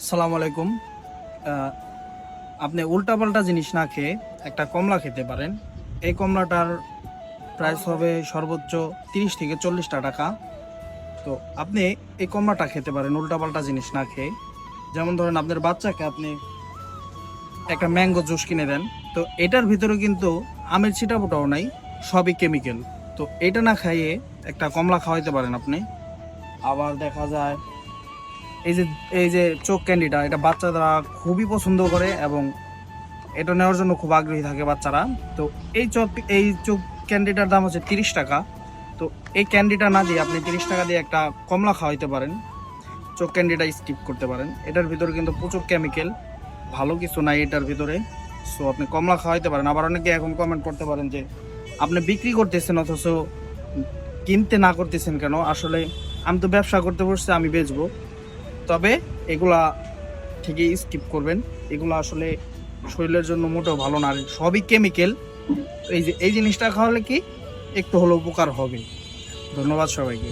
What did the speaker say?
আসসালামু আলাইকুম। আহ, আপনি উল্টাপাল্টা জিনিস না খেয়ে একটা কমলা খেতে পারেন। এই কমলাটার প্রাইস হবে সর্বোচ্চ 30 থেকে 40 টাকা। তো আপনি এই কমলাটা খেতে পারেন উল্টাপাল্টা জিনিস না খেয়ে। যেমন ধরেন আপনার বাচ্চাকে আপনি একটা ম্যাঙ্গো জুস কিনে দেন, তো এটার ভিতরে কিন্তু আমের ছিটাফোটাও নাই, সবই কেমিক্যাল। তো এটা না খাইয়ে একটা কমলা খাওয়াইতে পারেন আপনি। আবার দেখা যায় এই যে এই যে চোখ ক্যান্ডিটা, এটা বাচ্চারা খুবই পছন্দ করে এবং এটা নেওয়ার জন্য খুব আগ্রহী থাকে বাচ্চারা। তো এই চোখ ক্যান্ডিটার দাম হচ্ছে 30 টাকা। তো এই ক্যান্ডিটা না দিয়ে আপনি 30 টাকা দিয়ে একটা কমলা খাওয়াইতে পারেন, চোখ ক্যান্ডিটা স্কিপ করতে পারেন। এটার ভিতরে কিন্তু প্রচুর কেমিক্যাল, ভালো কিছু নাই এটার ভিতরে। সো আপনি কমলা খাওয়াইতে পারেন। আবার অনেকে এখন কমেন্ট করতে পারেন যে আপনি বিক্রি করতেছেন অথচ কিনতে না করতেছেন কেন। আসলে আমি তো ব্যবসা করতে বসছি, আমি বেচবো। তবে এগুলা ঠিকই স্কিপ করবেন। এগুলো আসলে শরীরের জন্য মোটেও ভালো না, আর সবই কেমিক্যাল। এই যে এই জিনিসটা খাওয়ালে কি একটু হলেও উপকার হবে। ধন্যবাদ সবাইকে।